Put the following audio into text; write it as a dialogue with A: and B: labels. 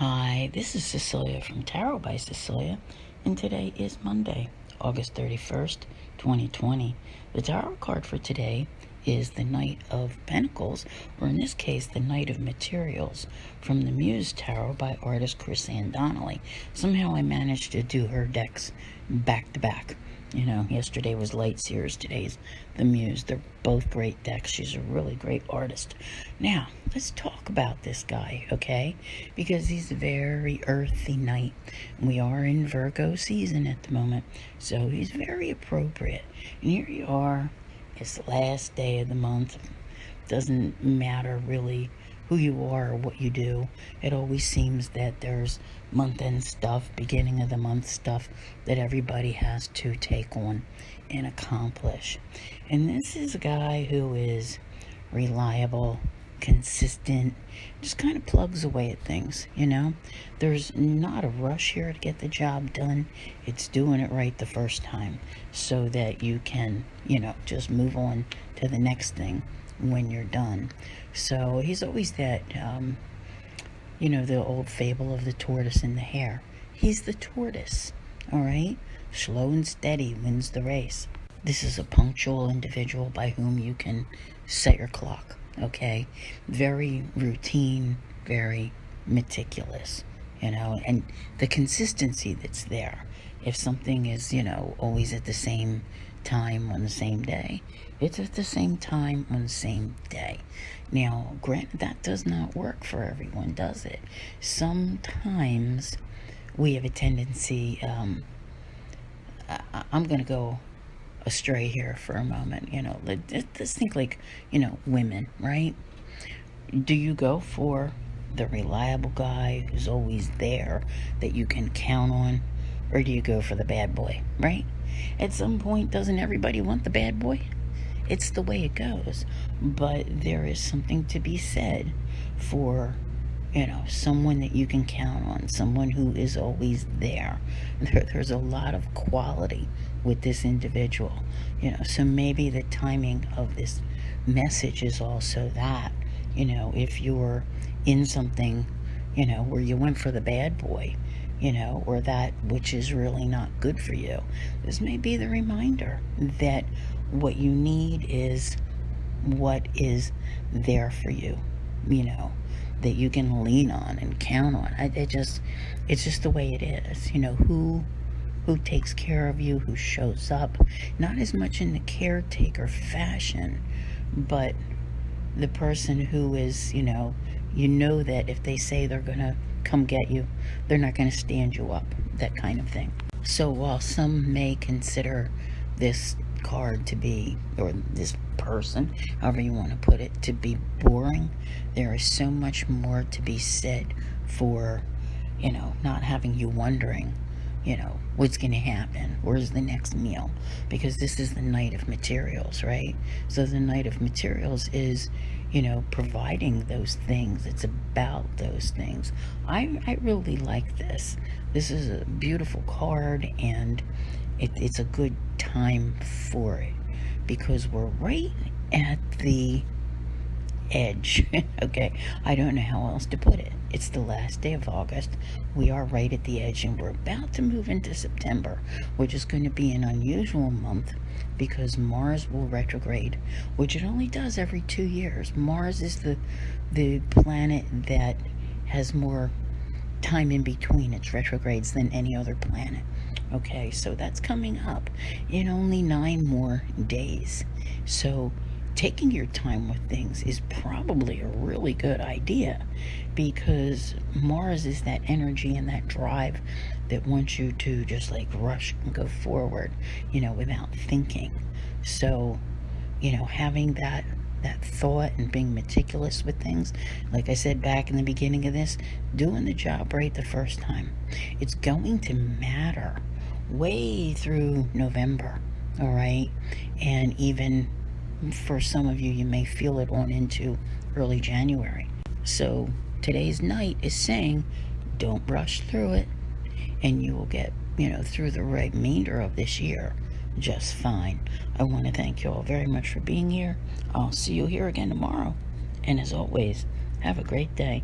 A: Hi, this is Cecilia from Tarot by Cecilia, and today is Monday, August 31st, 2020. The tarot card for today is the Knight of Pentacles, or in this case, the Knight of Materials, from the Muse Tarot by artist Chris Donnelly. Somehow I managed to do her decks back to back. You know, yesterday was Light Sears, today's the Muse. They're both great decks. She's a really great artist. Now, let's talk about this guy, okay? Because he's a very earthy knight. We are in Virgo season at the moment, so he's very appropriate. And here you are, it's the last day of the month. Doesn't matter really who you are or what you do. It always seems that there's month-end stuff, beginning of the month stuff that everybody has to take on and accomplish. And this is a guy who is reliable, consistent, just kind of plugs away at things, you know? There's not a rush here to get the job done. It's doing it right the first time so that you can, just move on to the next thing when you're done. So he's always that, the old fable of the tortoise and the hare. He's the tortoise, all right? Slow and steady wins the race. This is a punctual individual by whom you can set your clock, okay? Very routine, very meticulous, and the consistency that's there. If something is, always at the same time on the same day, it's at the same time on the same day. Now, granted, that does not work for everyone, does it? Sometimes we have a tendency, I'm going to go astray here for a moment. Let's think like, women, right? Do you go for the reliable guy who's always there that you can count on? Or do you go for the bad boy, right? At some point, doesn't everybody want the bad boy? It's the way it goes. But there is something to be said for, someone that you can count on, someone who is always there. There's a lot of quality with this individual, so maybe the timing of this message is also that, if you're in something, where you went for the bad boy, or that which is really not good for you. This may be the reminder that what you need is what is there for you, that you can lean on and count on. It's just the way it is, who takes care of you, who shows up, not as much in the caretaker fashion, but the person who is, that if they say they're going to come get you, they're not going to stand you up, that kind of thing. So while some may consider this card to be, or this person, however you want to put it, to be boring, there is so much more to be said for, not having you wondering, what's going to happen, where's the next meal, because this is the Knight of Materials, right? So the Knight of Materials is, providing those things. It's about those things. I really like this. This is a beautiful card, and it's a good time for it because we're right at the edge. Okay, I don't know how else to put it. It's the last day of August. We are right at the edge, and we're about to move into September, which is going to be an unusual month because Mars will retrograde, which it only does every 2 years. Mars is the planet that has more time in between its retrogrades than any other planet. Okay, so that's coming up in only 9 more days. So taking your time with things is probably a really good idea because Mars is that energy and that drive that wants you to just like rush and go forward, without thinking. So, having that thought and being meticulous with things, like I said back in the beginning of this, doing the job right the first time. It's going to matter way through November, all right? And even for some of you, you may feel it on into early January. So today's night is saying, don't rush through it, and you will get, through the remainder of this year just fine. I want to thank you all very much for being here. I'll see you here again tomorrow. And as always, have a great day.